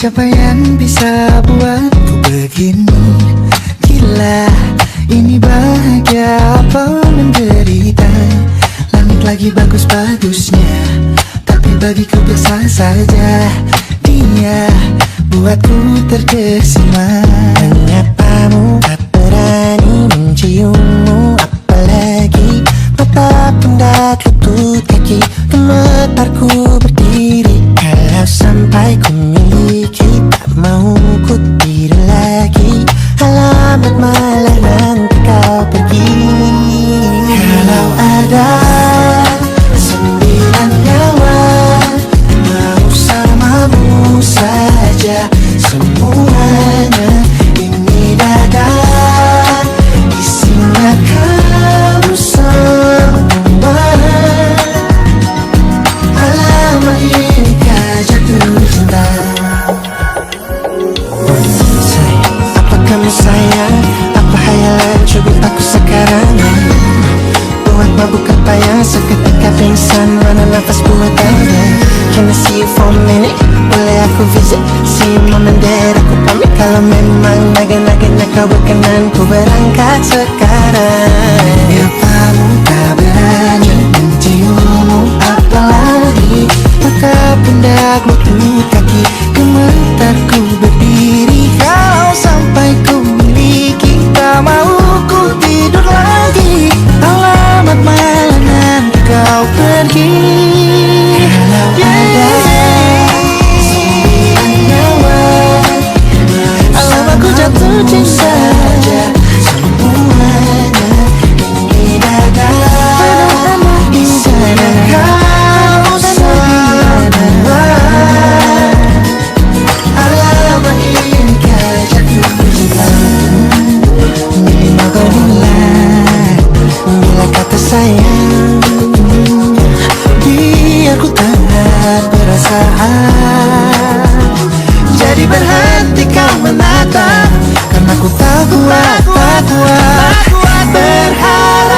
Siapa yang bisa buatku begini? Gila, ini bahagia apa menderita? Langit lagi bagus-bagusnya, tapi bagiku biasa saja. Dia buatku terkesima. Menyapamu, tak berani menciummu, apalagi mata pundak lutut kaki. Gemetarku berdiri kalau sampai ku miliki. Tak mau ku tidur lagi, alamat malah nanti kau pergi. Kalau ada 9 nyawa mau samamu saja, semuanya ini dada isinya kamu semua. Alamak inikah jatuh cinta. Apa kamu sayang? Apa hayalan cubit aku sekarang? Buat mabuk apa yang seketika pingsan? Mana nafas buatannya? Can I see you for a minute? Boleh aku visit? See you mom and dad. Aku pamit kalau memang naga-naganya kau berkenan. Ku berangkat sekarang. Apamu tak berani menciummu, apalagi mata pundak lutut kaki. Gemetarku berdiri kalau sampai ku miliki. Tak mau ku tidur lagi, alamat malah nanti kau pergi. Kalau ada 9 nyawa Alamat ku jatuh cinta, semuanya ini dada isinya kau semua. Alamat inikah jatuh cinta. Minimal kau mulai bila kata sayang, biar ku tak perasaan. Jadi berhenti kau menatap, karena ku tak kuat berharap.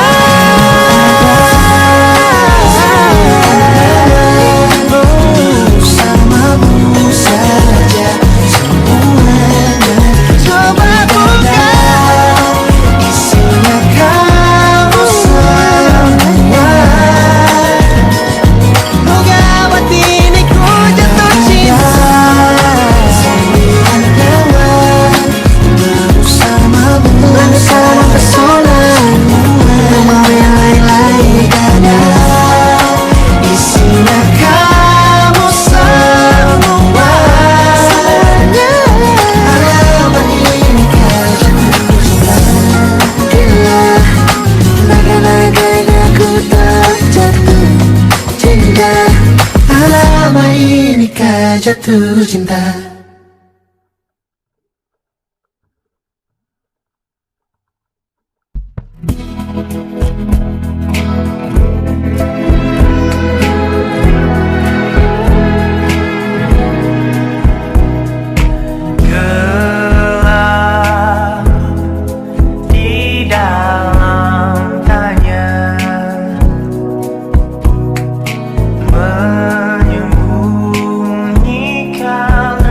bersamamu saja, semuanya Coba buka, isinya kamu semua. moga buat ini ku jatuh cinta. 9 nyawa bersamamu, bersama pesona. Tak mau yang lain-lain dada isinya kamu semua. Alamat inikah jatuh cinta. Gila, naga-naganya ku tak jatuh cinta. Alamat inikah jatuh cinta. Gelap di dalam tanya, menyembunyikan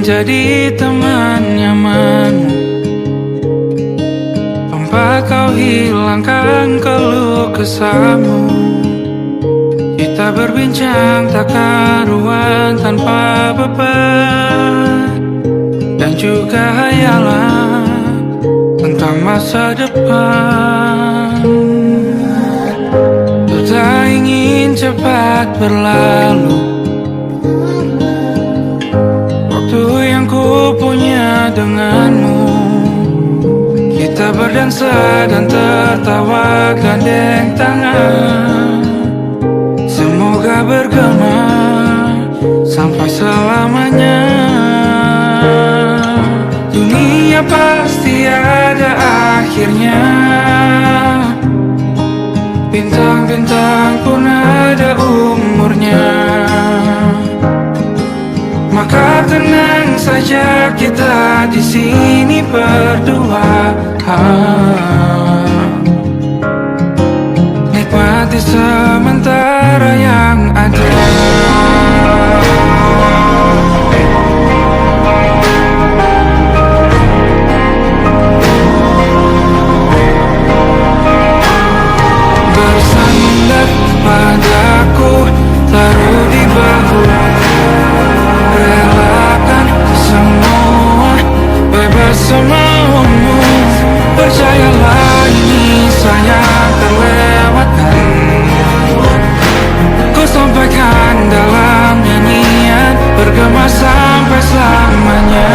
menjadi teman nyamanmu, tanpa kau hilangkan keluh kesahmu. Kita berbincang tak karuan tanpa beban, dan juga hayalan tentang masa depan. Ku tak ingin cepat berlalu waktu yang ku punya denganmu. Kita berdansa dan tertawa gandeng tangan, semoga bergema sampai selamanya. Dunia pasti ada akhirnya, bintang-bintang pun ada umurnya. Maka tenang saja kita di sini berdua, nikmati sementara yang ada. Bersandar padaku, taruh di bahu, relakan semua, bebas semaumu. Percayalah ini sayang terlewatkan, ku sampaikan dalam nyanyian, bergema sampai selamanya.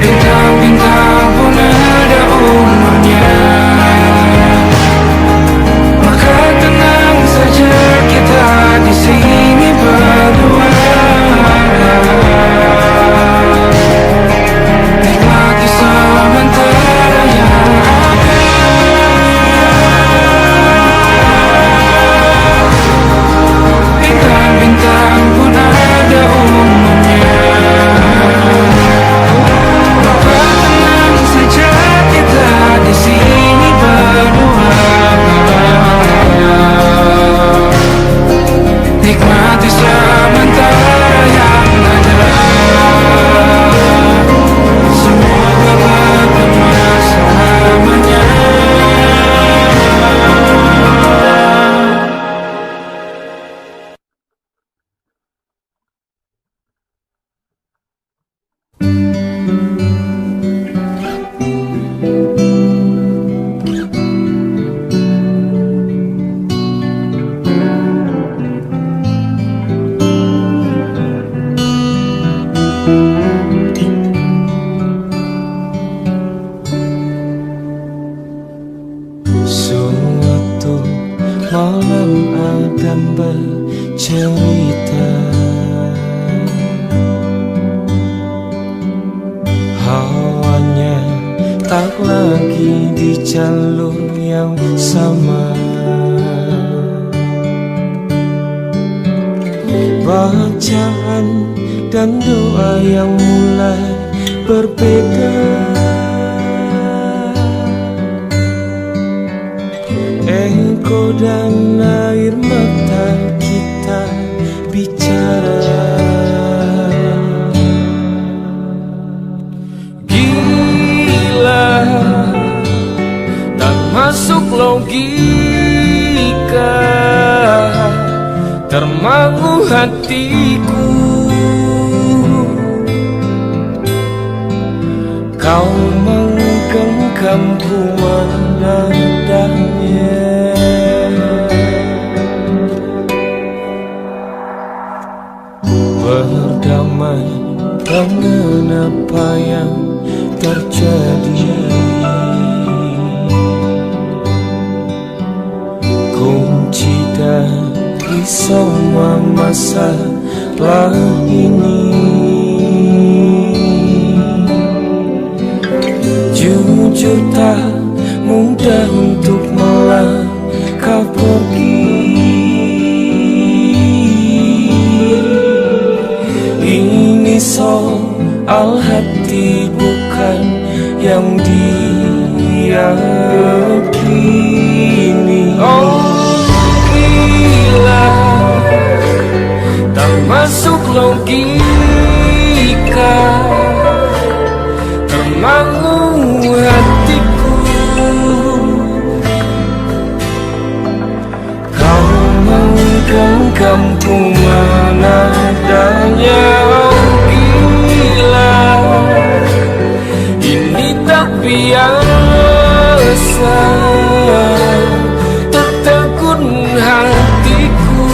Bintang-bintang pun ada umurnya, maka tenang saja kita di sini berdua, nikmati sementara yang ada. Bintang-bintang pun ada umurnya, di sini berdua, nikmati sementara yang ada. Semoga bergema selamanya. Suatu malam Adam bercerita, hawanya tak lagi di jalur yang sama. Bacaan dan doa yang mulai berbeda. Engkau dan air mata kita bicara. Gila, tak masuk logika, termangu hatiku. Kau menggenggamku menandanya. Berdamai dengan apa yang terjadi, kunci dari semua masalah ini. jujur tak mudah untuk melangkah pergi. Ini soal hati bukan yang diyakini. Oh gila, tak masuk logika, termangu hatiku. Kau menggenggamku mana adanya. Oh gila, ini tak biasa, tertegun hatiku.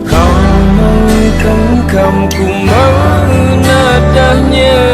Kau menggenggamku mana adanya.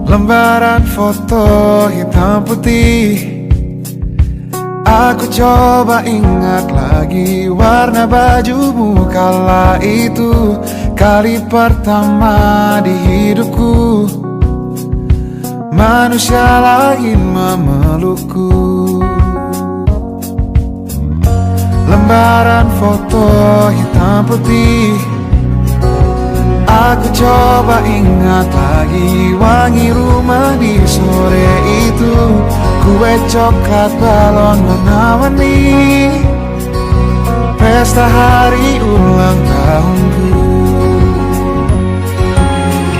Lembaran foto hitam putih, aku coba ingat lagi warna bajumu kala itu. Kali pertama di hidupku manusia lain memelukku. Lembaran foto hitam putih, aku coba ingat lagi wangi rumah di sore itu. Kue coklat balon warna-warni, pesta hari ulang tahunku.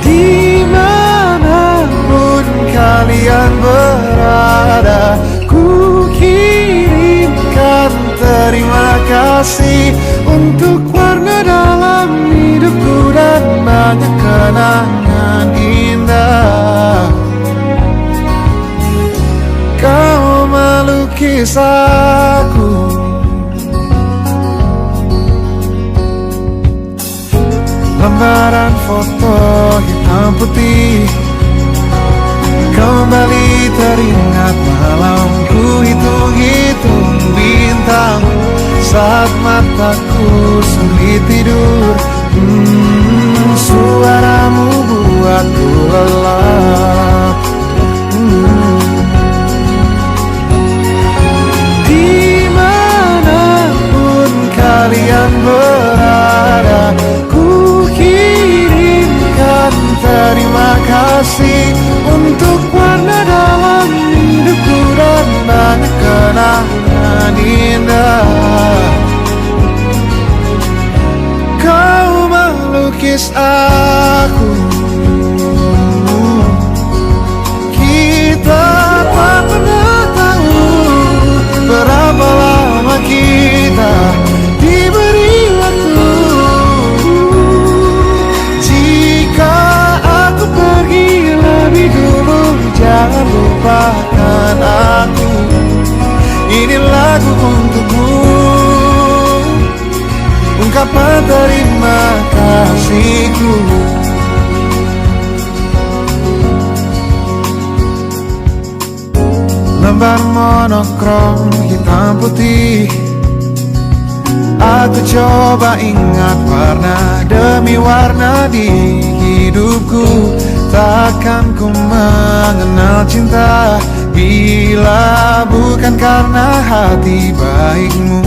Dimanapun kalian berada, ku kirimkan terima kasih untuk warna dalam hidupku dan banyak kenangan indah. Kau melukis aku, lembaran foto hitam putih, kembali teringat malam ku hitung-hitung bintang saat mataku sulit tidur. Suaramu buatku lelap. Dimanapun kalian berada, ku kirimkan terima kasih untuk warna dalam hidupku dan banyak kenangan indah. Kau melukis aku, kita tak pernah tahu berapa lama kita ungkapan terima kasihku. Lembar monokrom hitam putih, aku coba ingat warna demi warna di hidupku. Takkan ku mengenal cinta bila bukan karena hati baikmu.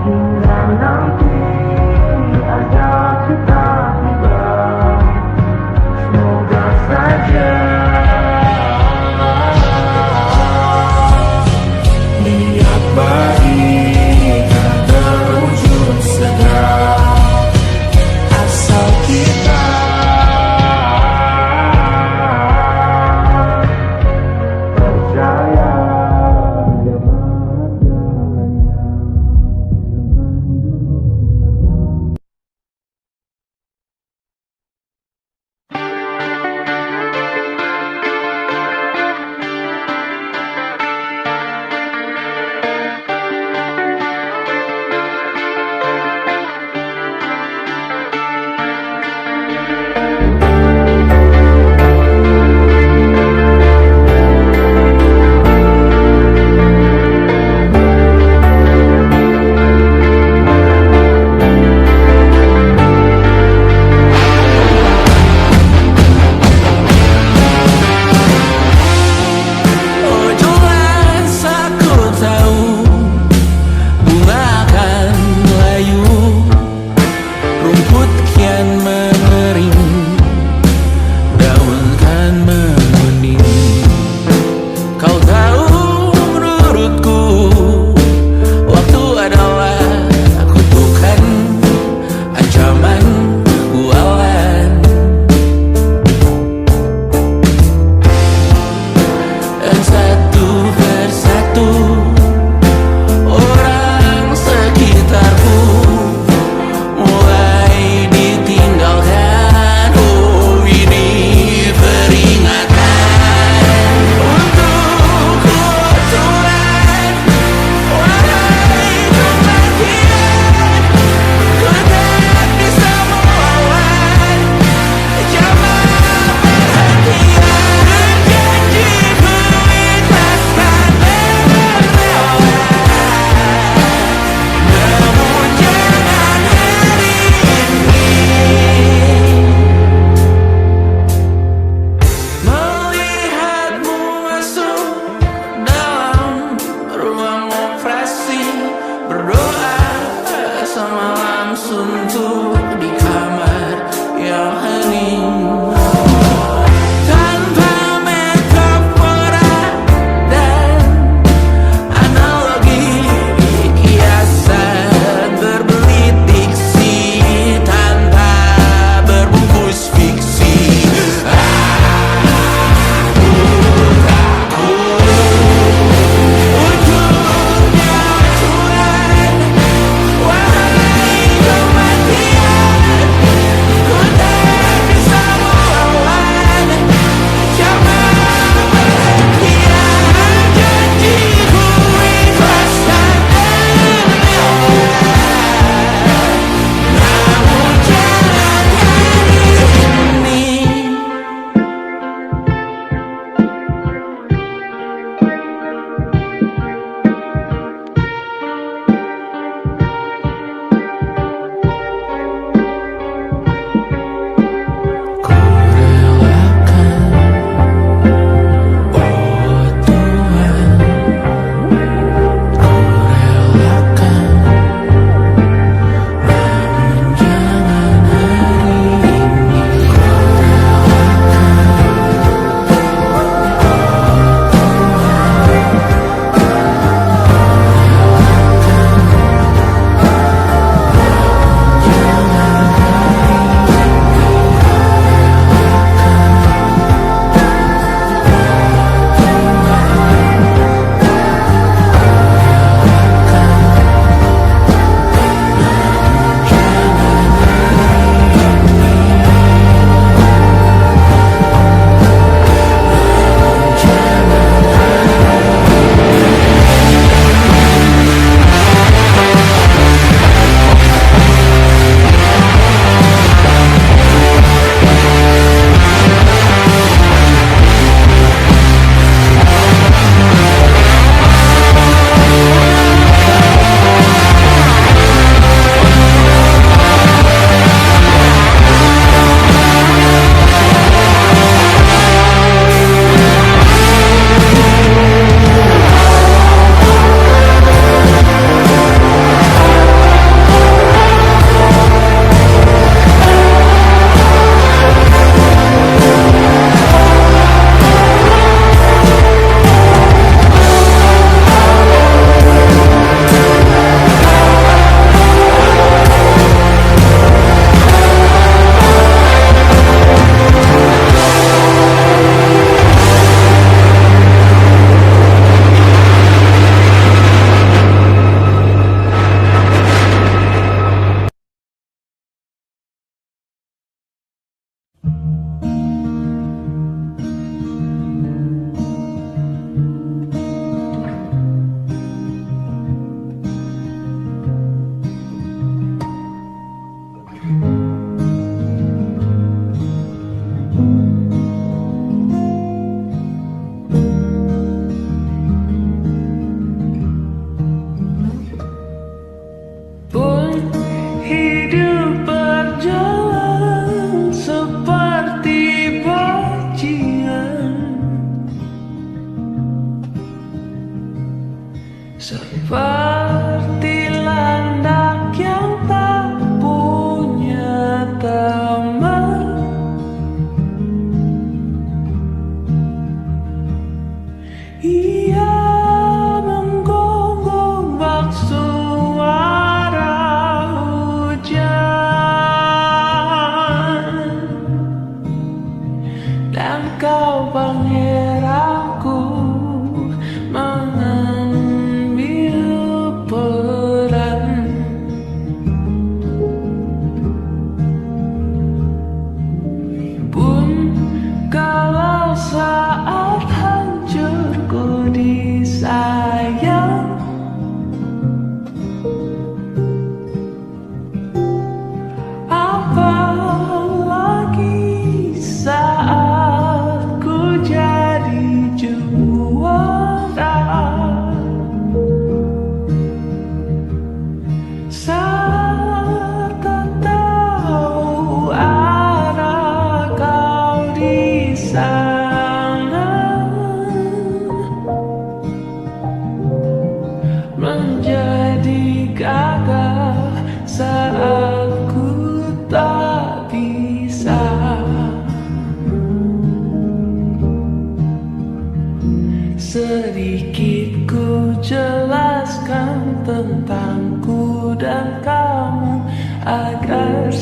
Hingga nanti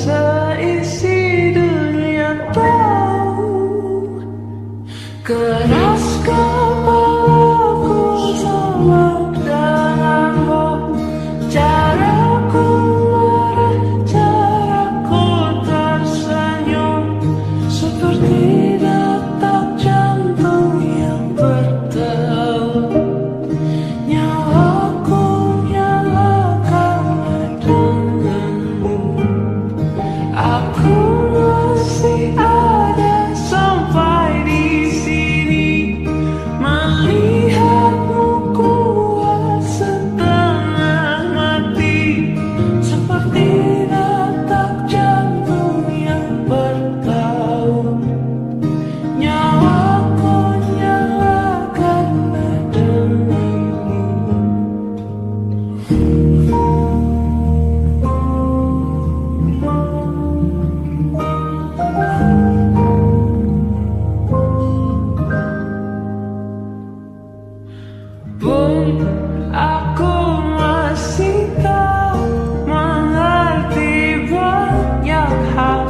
seisi dunia tahu. Keras kepalaku sama denganmu, caraku marah, caraku tersenyum, seperti detak jantung yang berdebar. Nyawaku nyalakan denganmu, aku masih ada sampai di sini, melihatmu kuat setengah mati, seperti detak jantung yang bertaut. Nyawaku nyalakan denganmu. Pun aku masih tak mengerti banyak hal,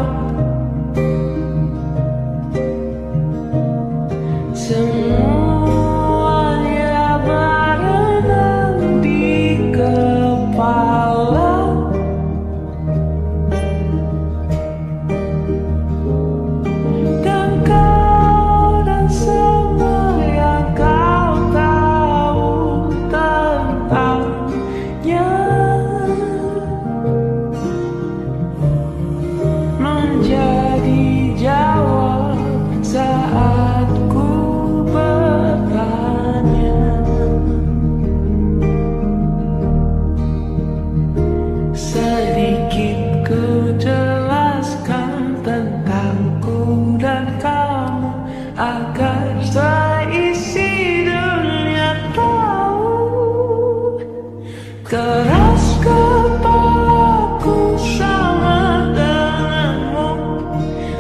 semuanya berenang di kepala. Dan kau dan semua yang kau tahu tentangnya menjadi jawab saat ku bertanya. Sedikit ku jelaskan tentangku dan kamu, agar seisi dunia tahu. Keras kepalaku sama denganmu,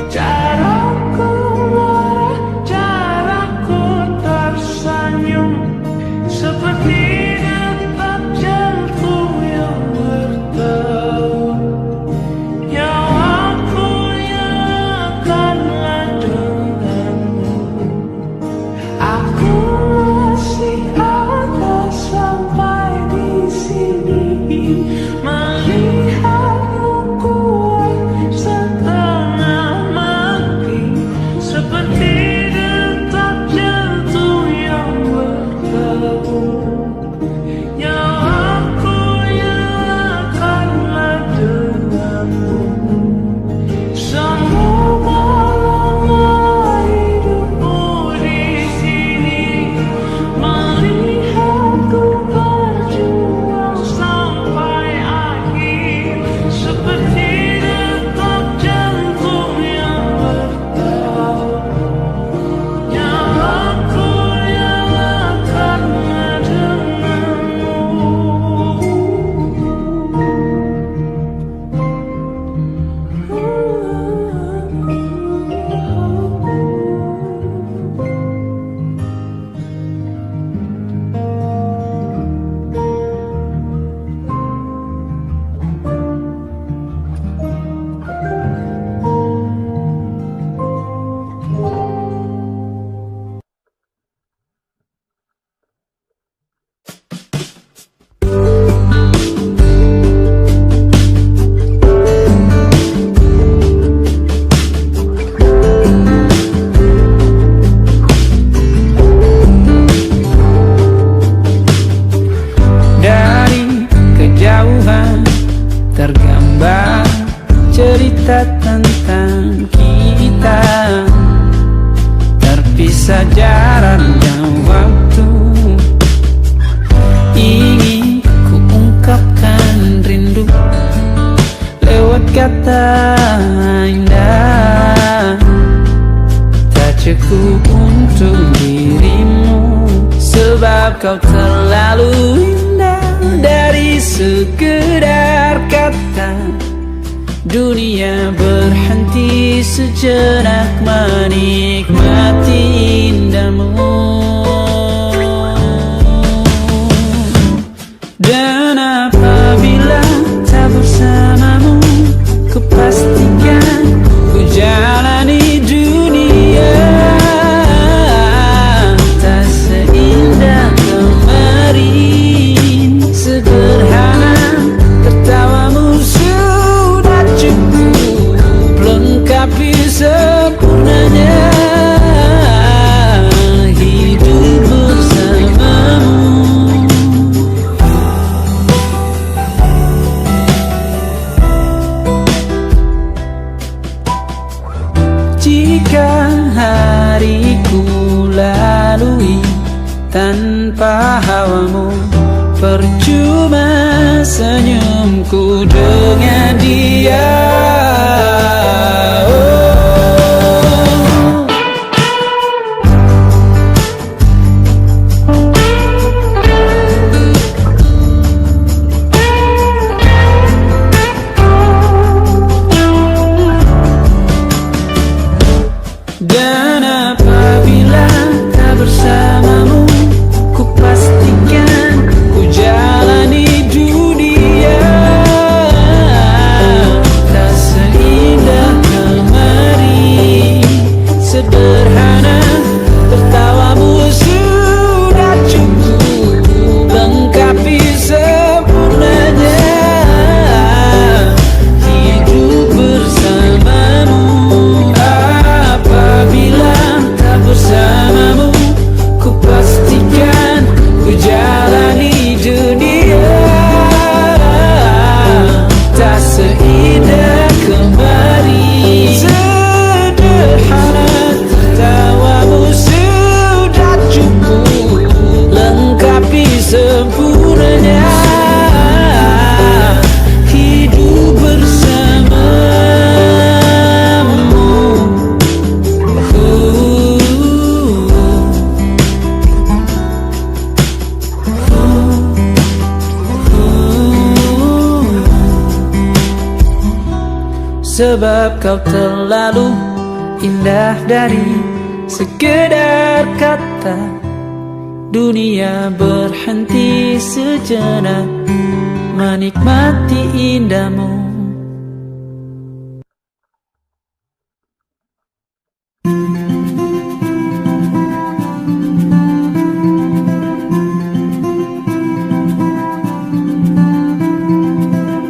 caraku marah, caraku tersenyum, seperti detak jantung yang berdebar. Nyawaku nyalakanlah denganmu, aku masih ada sampai di sini, melihatmu kuat setengah mati, seperti detak jantung yang berdebar. Nyawaku nyalakanlah denganmu, semoga lama hidupmu di sini, melihatku berjuang sampai akhir, seperti detak jantung yang berdebar. Nyawaku nyalakanlah denganmu. Dari kejauhan tergambar cerita tentang kita, terpisah jarak dan waktu. Ingin ku ungkapkan rindu lewat kata indah, tak cukup untuk dirimu, sebab kau terlalu indah. Dari sekedar kata, dunia berhenti sejenak menikmati indahmu. Dan apabila tak bersamamu, ku pasti lengkapi sempurnanya hidup bersamamu. Jika hariku lalui tanpa hawamu, percuma senyumku dengan dia. Dan apabila tak bersamamu, ku pastikan ku jalani dunia tak seindah kemari. Sederhana, tertawamu sudah cukup lengkapi sempurnanya hidup bersamamu. Apabila tak bersamamu, ku pastikan ku jalani dunia tak seindah kemari. Sederhana, tertawamu sudah cukup lengkapi sempurnanya hidup bersamamu. Sebab kau terlalu indah dari sekedar kata. Dunia berhenti sejenak menikmati indahmu.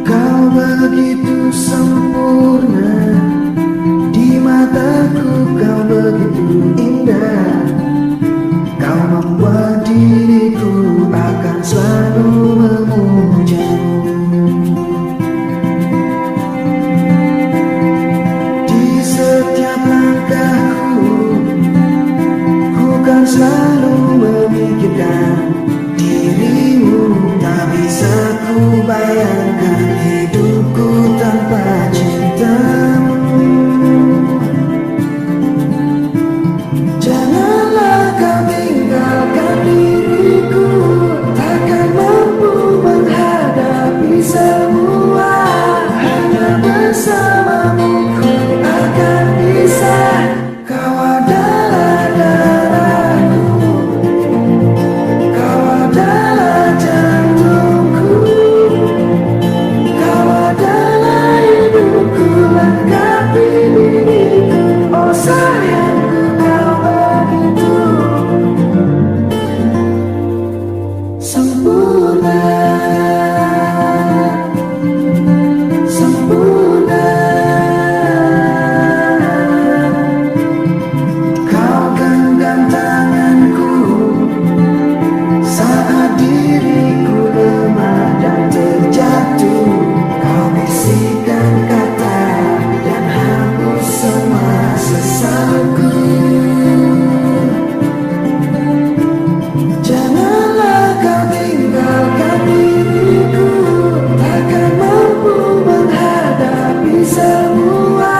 Kau begitu sempurna, di mataku kau begitu indah. Kau membuat diriku akan selalu memujamu. Di setiap langkahku, ku kan selalu memikirkan dirimu. Tak bisa ku bayangkan hidupku tanpa cintamu. Janganlah kau tinggalkan diriku, takkan mampu menghadapi semua. Hanya bersamamu ku akan bisa. Kau adalah darahku, kau adalah jantungku, kau adalah hidupku, lengkapi diriku. Oh sayangku, kau begitu sempurna, sempurna. Kau genggam tanganku saat diriku lemah dan terjatuh. Kau bisikkan kata dan hapus semua sesalku. Janganlah kau tinggalkan diriku, takkan mampu menghadapi semua.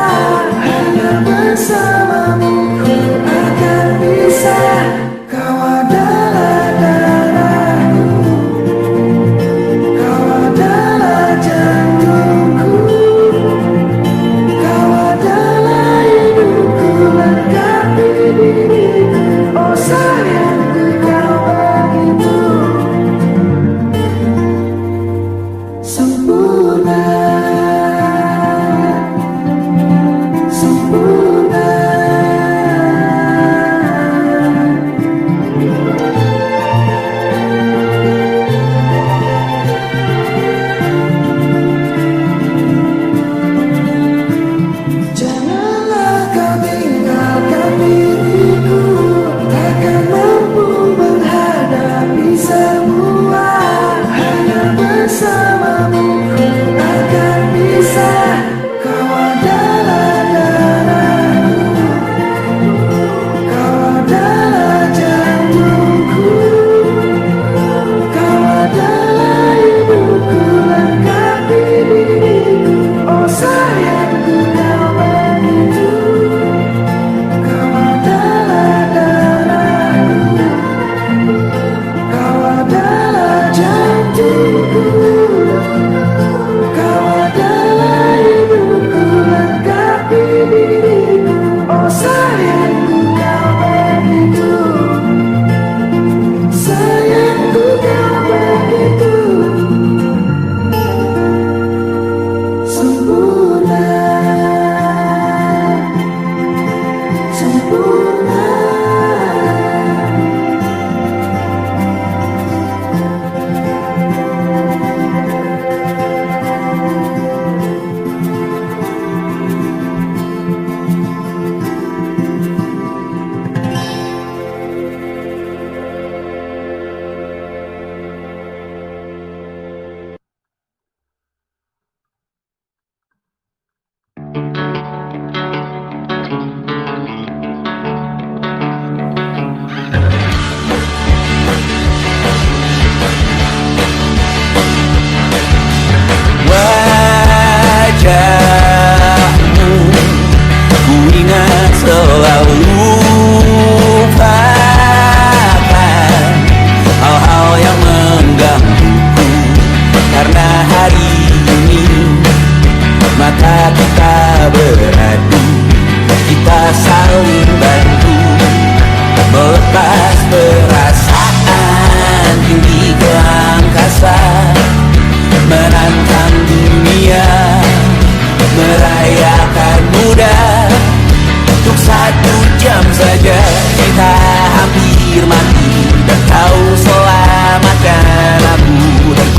Hanya bersamamu ku akan bisa. Kau adalah darahku, kau adalah jantungku, kau adalah hidupku, lengkapi diriku. Oh sayangku, kau begitu sempurna,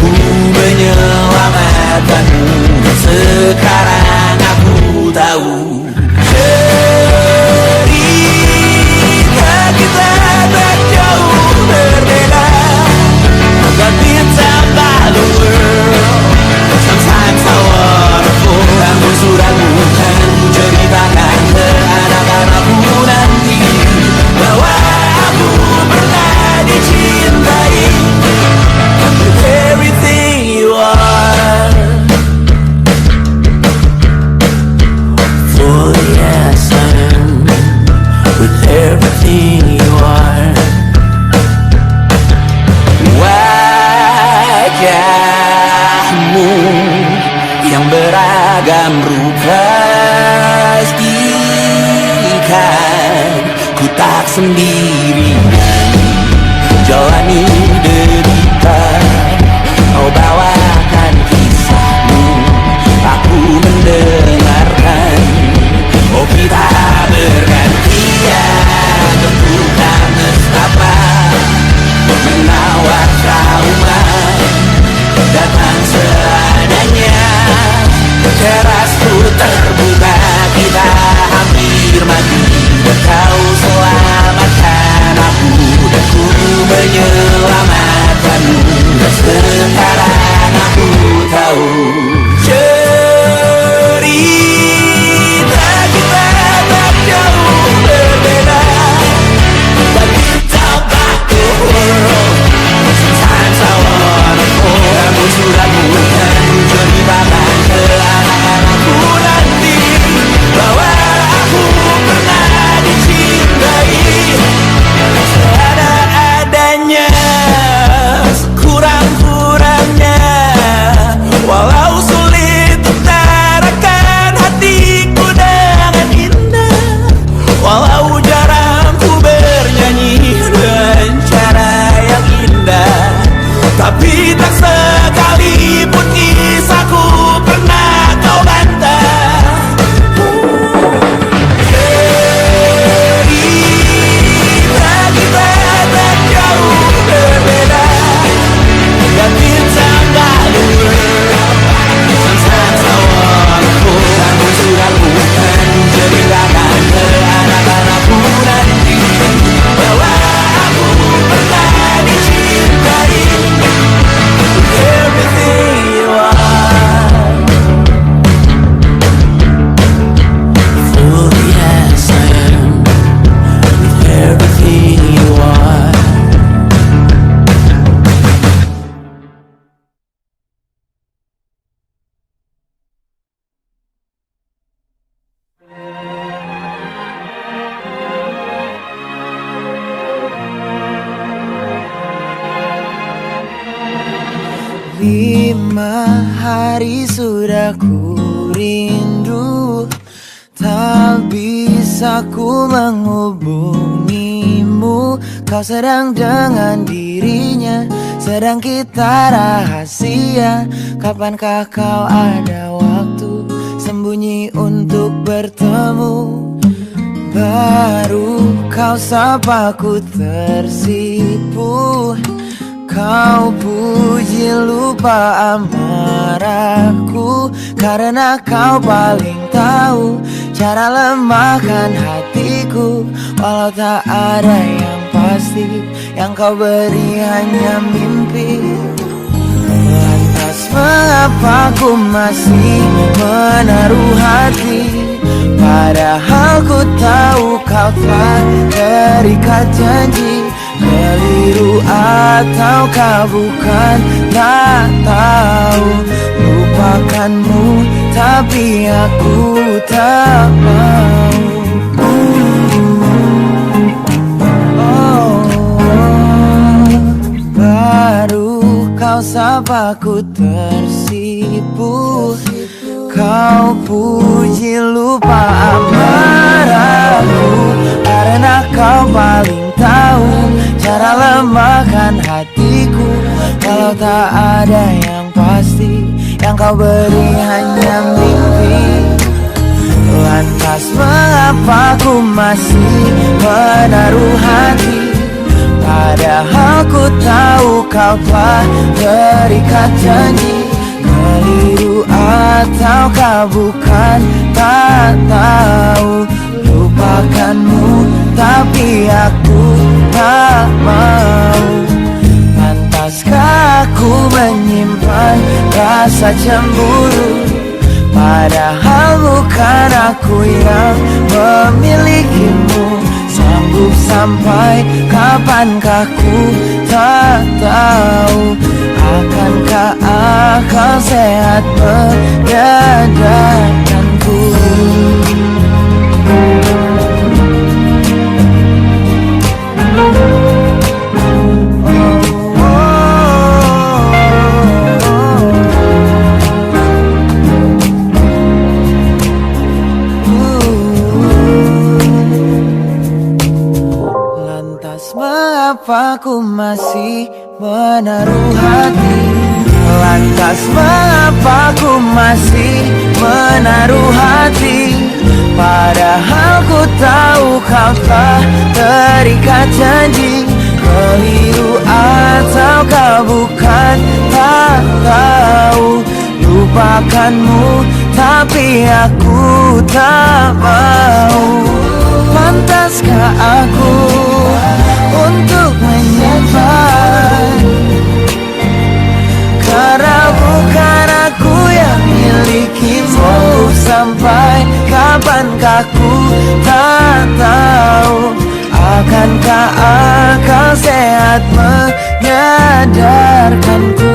Ku menyelamatkanmu, sekarang aku tahu. Cerita kita tak jauh berbeda, but it's about the world. Sometimes I wanna fall. Kamu sudah bukan ceritakan ke anak-anakku nanti bahwa aku pernah dicintai with everything you are. For yes I am with everything you are. Wajahmu yang beragam rupa ikan, ku tak sendirian jalani derita. Kau bawakan kisahmu, aku mendengarkan. Oh kita bergantian, tentukan nestapa menawar trauma datang seadanya. Terasku terbuka, kita hampir mati, kau selamatkan aku dan ku menyelamatkanmu. Sekarang aku tahu. Cerita kita tak jauh berbeda, but it's about the world. Sometimes I wanna fall. Kamu sudah bukan ceritakan ke anak-anakku nanti bahwa aku pernah dicintai seadanya, sekurang-kurangnya. Walau sulit utarakan hatiku dengan indah, walau jarang ku bernyanyi dengan cara yang indah, tapi tak sekalipun kisahku pernah kau bantah. Cerita kita tak jauh berbeda, dan kita nggak world. Sometimes I wanna fall. Kamu sudah bukan ceritakan ke anak-anakku nanti bahwa aku pernah dicintai with everything you are. For yes I am with everything you are. Lima hari sudah ku rindu, tak bisa ku menghubungimu. Kau sedang dengan dirinya, sedang kita rahasia. Kapankah kau ada waktu sembunyi untuk bertemu? Baru kau sapa ku tersipu. Kau puji lupa amarahku, karena kau paling tahu cara lemahkan hatiku. Walau tak ada yang pasti, yang kau beri hanya mimpi. Lantas mengapa ku masih menaruh hati, padahal ku tahu kau telah terikat janji. Keliru ataukah bukan, tak tahu. Lupakanmu tapi aku tak mau. Baru kau sapa ku tersipu. Kau puji lupa amarahku, karena kau paling tahu cara lemahkan hatiku. Kalau tak ada yang pasti, yang kau beri hanya mimpi. Lantas mengapa ku masih menaruh hati, Padahal ku tahu kau telah terikat janji. Keliru ataukah bukan, tak tahu. Lupakanmu tapi aku tak mau. Pantaskah aku menyimpan rasa cemburu, padahal bukan aku yang memilikimu. Sanggup sampai kapankah ku tak tahu. Akankah akal sehat menyadarkanku? Mengapa ku masih menaruh hati? Lantas mengapa ku masih menaruh hati? Padahal ku tahu kau telah terikat janji. Keliru ataukah bukan, tak tahu. Lupakanmu tapi aku tak mau. Pantaskah aku untuk menyimpan? Karena bukan aku yang milikimu. Sampai kapankah ku tak tahu. Akankah akal sehat menyadarkanku?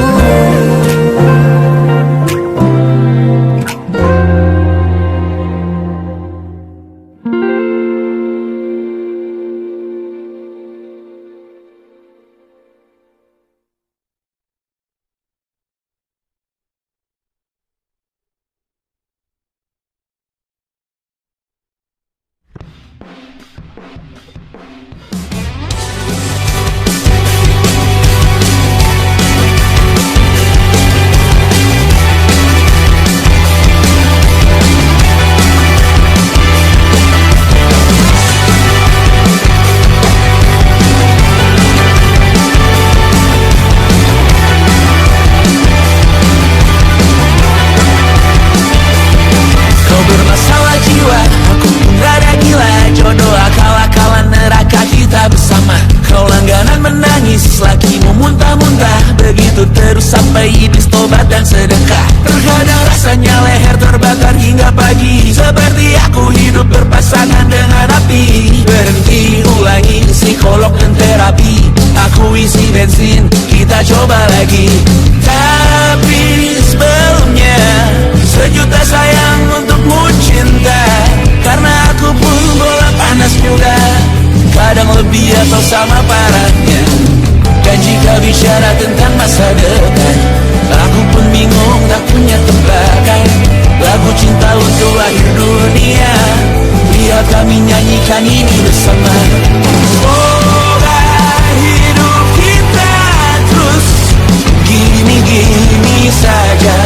Sampai iblis tobat dan sedekah. Terkadang rasanya leher terbakar hingga pagi. Seperti aku hidup berpasangan dengan api. Berhenti, ulangi psikolog dan terapi. Aku isi bensin, kita coba lagi. Tapi sebelumnya sejuta sayang untukmu cinta. Karena aku pun bola panas juga, kadang lebih atau sama parahnya. Dan jika bicara tentang masa depan, aku pun bingung tak punya tebakan. Lagu cinta untuk akhir dunia, biar kami nyanyikan ini bersama. Semoga hidup kita terus gini-gini saja.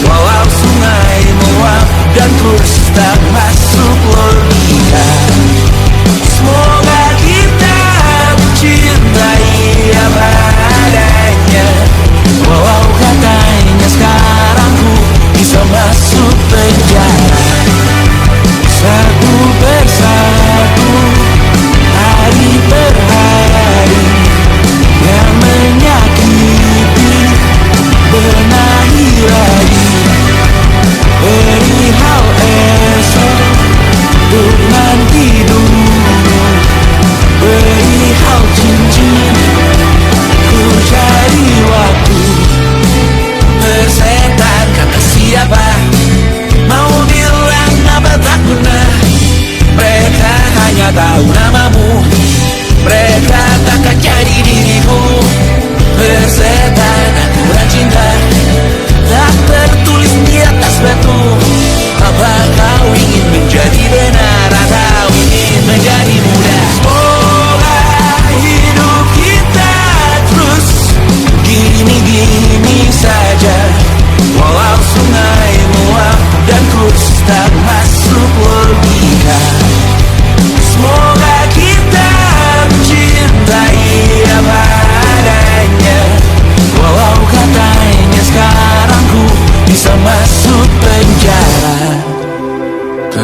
Walau sungai meluap dan kurs tak masuk logika. Semoga kita mencintai apa adanya. Walau katanya sekarang ku bisa masuk penjara. Satu persatu hari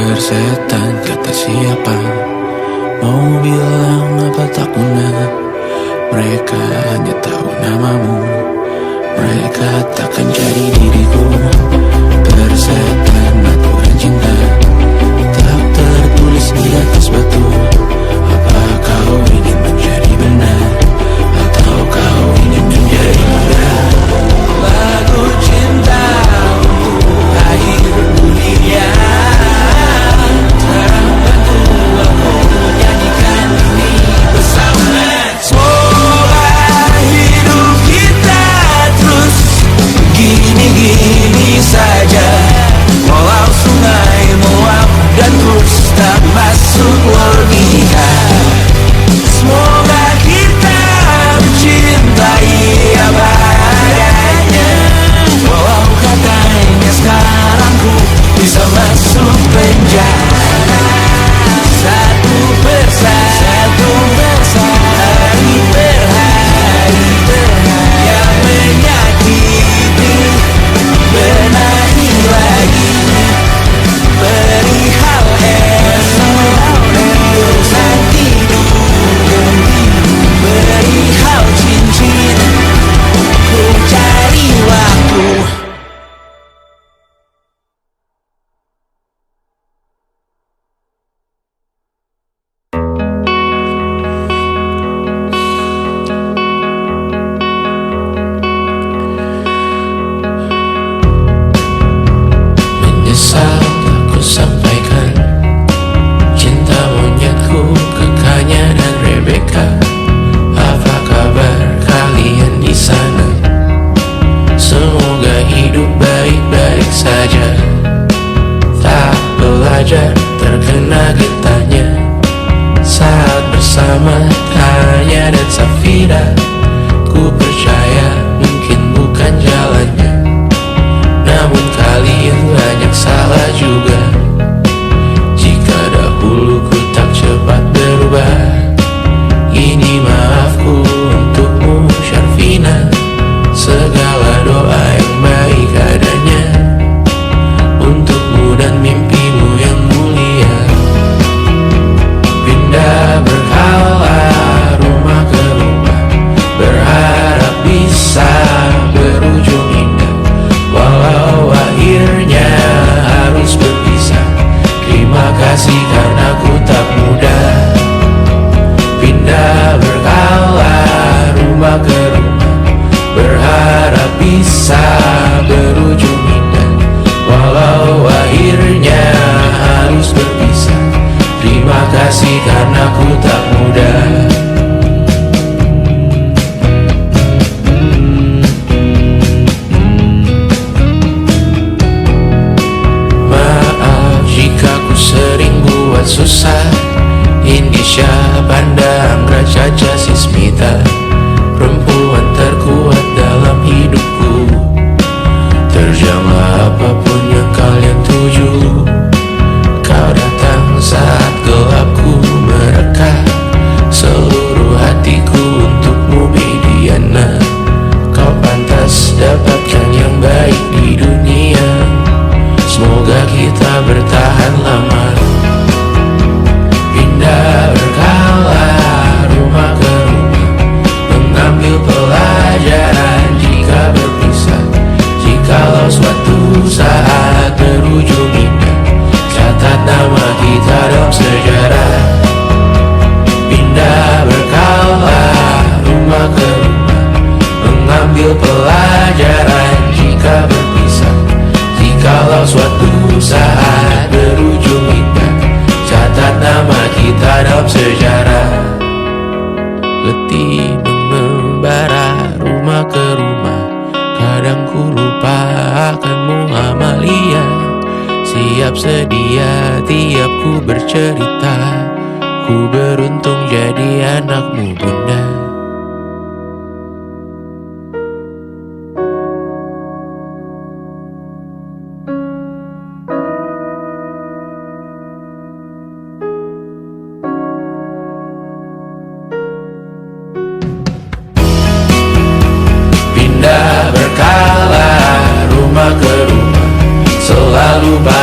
persetan, kata siapa? Mau bilang apa tak guna. Mereka hanya tahu namamu. Mereka takkan jadi diriku. Persetan aturan cinta tak tertulis di atas batu. Apa kau ingin menjadi benar, atau kau ingin menjadi muda? Lagu cinta akhir dunia. Sekarang bantu aku nyanyikan ini bersama. Semoga hidup kita terus gini-gini saja. Walau sungai meluap dan terus tak masuk logika. Semoga kita mencintai apa adanya. Walau katanya sekarang ku bisa masuk penjara. Satu persatu, hari per hari, yang menyakiti benahi lagi. Perihal esok, urusan tidur. Perihal cincin, ku cari waktu. Menyesal aku sampaikan cinta monyetku ke Kanya dan Rebecca. Apa kabar kalian di sana? Semoga hidup baik-baik saja. Tak belajar terkena getahnya saat bersama Tanya dan Safira. Ku percaya mungkin bukan jalannya, namun kalian banyak salah juga. Jika dahulu ku tak cepat berubah, ini maafku untukmu Syarfina. Segala doa yang baik adanya untukmu dan mimpimu yang mulia. Pindah berhala rumah ke rumah, berharap bisa berujung indah. Walau akhirnya harus berpisah, terima kasih karena ku tak mudah. Pindah berkala rumah ke rumah, berharap bisa berujung indah. Walau akhirnya harus berpisah, terima kasih karena ku tak mudah. Sering buat susah. Indisha, Banda, Anggra, Caca, Sismita, perempuan terkuat dalam hidupku. Terjanglah apapun yang kalian tuju. Kau datang saat gelapku mereka. Seluruh hatiku untukmu Mediana. Kau pantas dapatkan yang baik di dunia. Semoga kita bertahan lama. Pindah berkala rumah ke rumah, mengambil pelajaran jika berpisah. Jikalau suatu saat berujung indah, catat nama kita dalam sejarah. Pindah berkala rumah ke rumah, mengambil pelajaran jika berpisah. Jikalau suatu saat berujung indah, catat nama kita dalam sejarah. Letih mengembara rumah ke rumah, kadang ku lupa akanmu Amalia. Siap sedia tiap ku bercerita, ku beruntung jadi anakmu bunda. Pindah berkala rumah ke rumah, selalu baik